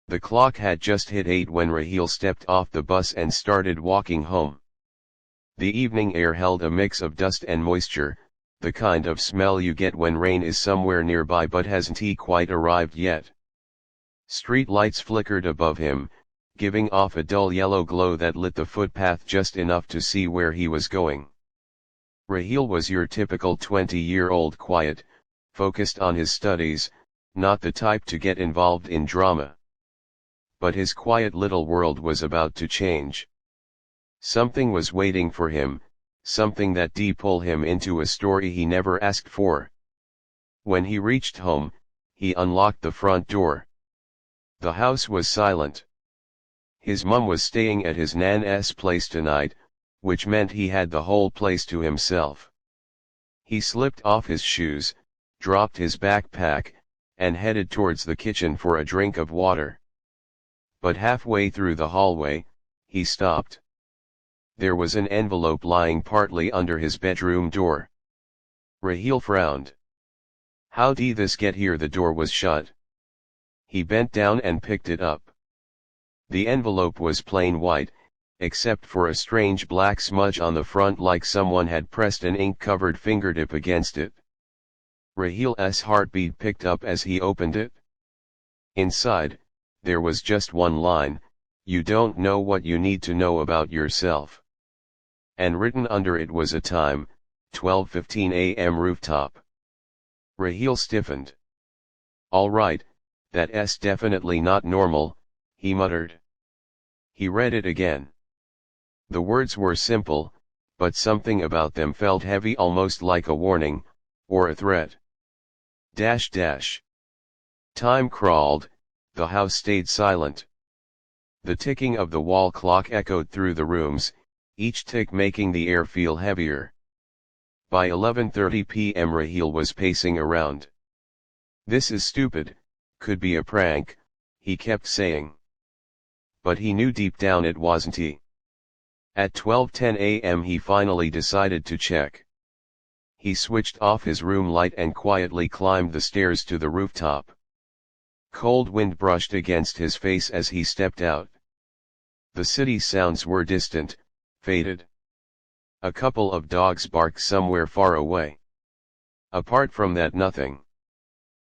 The clock had just hit 8 when Raheel stepped off the bus and started walking home. The evening air held a mix of dust and moisture, the kind of smell you get when rain is somewhere nearby but hasn't quite arrived yet. Street lights flickered above him, giving off a dull yellow glow that lit the footpath just enough to see where he was going. Raheel was your typical 20-year-old, quiet, focused on his studies, not the type to get involved in drama. But his quiet little world was about to change. Something was waiting for him, something that pull him into a story he never asked for. When he reached home, he unlocked the front door. The house was silent. His mum was staying at his nan's place tonight, which meant he had the whole place to himself. He slipped off his shoes, dropped his backpack, and headed towards the kitchen for a drink of water. But halfway through the hallway, he stopped. There was an envelope lying partly under his bedroom door. Raheel frowned. How'd this get here? The door was shut. He bent down and picked it up. The envelope was plain white, except for a strange black smudge on the front, like someone had pressed an ink-covered fingertip against it. Raheel's heartbeat picked up as he opened it. Inside, there was just one line, "You don't know what you need to know about yourself." And written under it was a time, 12:15 a.m. rooftop. Raheel stiffened. "All right, that's definitely not normal," he muttered. He read it again. The words were simple, but something about them felt heavy, almost like a warning, or a threat. Dash dash. Time crawled, the house stayed silent. The ticking of the wall clock echoed through the rooms, each tick making the air feel heavier. By 11:30 p.m. Raheel was pacing around. "This is stupid, could be a prank," he kept saying. But he knew deep down it wasn't. At 12:10 a.m. he finally decided to check. He switched off his room light and quietly climbed the stairs to the rooftop. Cold wind brushed against his face as he stepped out. The city's sounds were distant, faded. A couple of dogs barked somewhere far away. Apart from that, nothing.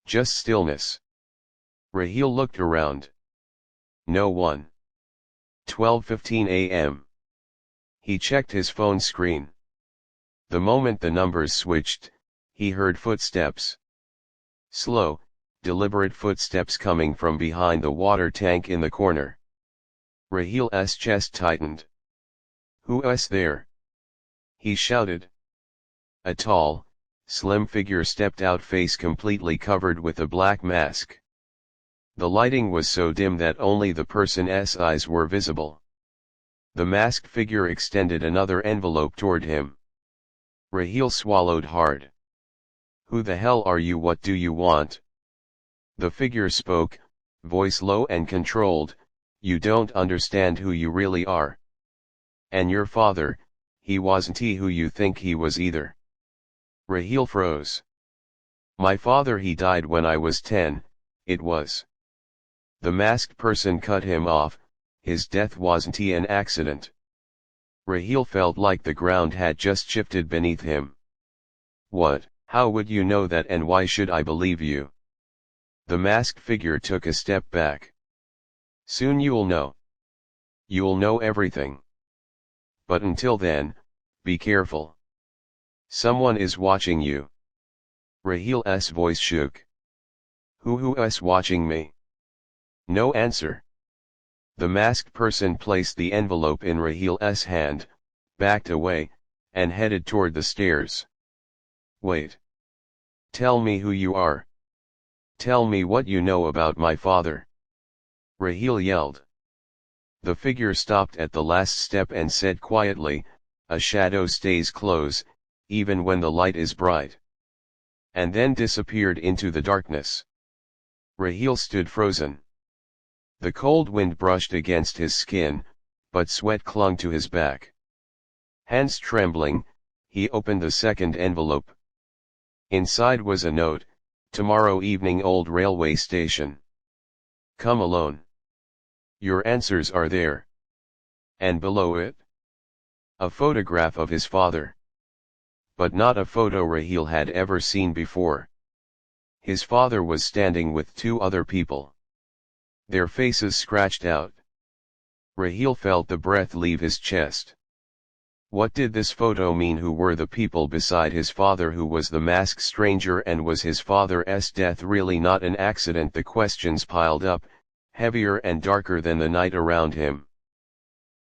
Just stillness. Raheel looked around. No one. 12:15 a.m. He checked his phone screen. The moment the numbers switched, he heard footsteps. Slow, deliberate footsteps coming from behind the water tank in the corner. Raheel's chest tightened. "Who's there?" he shouted. A tall, slim figure stepped out, face completely covered with a black mask. The lighting was so dim that only the person's eyes were visible. The masked figure extended another envelope toward him. Raheel swallowed hard. "Who the hell are you? What do you want?" The figure spoke, voice low and controlled. "You don't understand who you really are. And your father, he wasn't who you think he was either." Raheel froze. "My father, he died when I was 10, it was." The masked person cut him off. His death wasn't an accident. Raheel felt like the ground had just shifted beneath him. "What? How would you know that, and why should I believe you?" The masked figure took a step back. "Soon you'll know. You'll know everything. But until then, be careful. Someone is watching you." Raheel's voice shook. Who's watching me?" No answer. The masked person placed the envelope in Raheel's hand, backed away, and headed toward the stairs. "Wait. Tell me who you are. Tell me what you know about my father," Raheel yelled. The figure stopped at the last step and said quietly, "A shadow stays close, even when the light is bright," and then disappeared into the darkness. Raheel stood frozen. The cold wind brushed against his skin, but sweat clung to his back. Hands trembling, he opened the second envelope. Inside was a note, "Tomorrow evening, Old Railway Station. Come alone." Your answers are there. And below it? A photograph of his father. But not a photo Raheel had ever seen before. His father was standing with two other people. Their faces scratched out. Raheel felt the breath leave his chest. What did this photo mean? Who were the people beside his father? Who was the masked stranger, and was his father's death really not an accident? The questions piled up, heavier and darker than the night around him.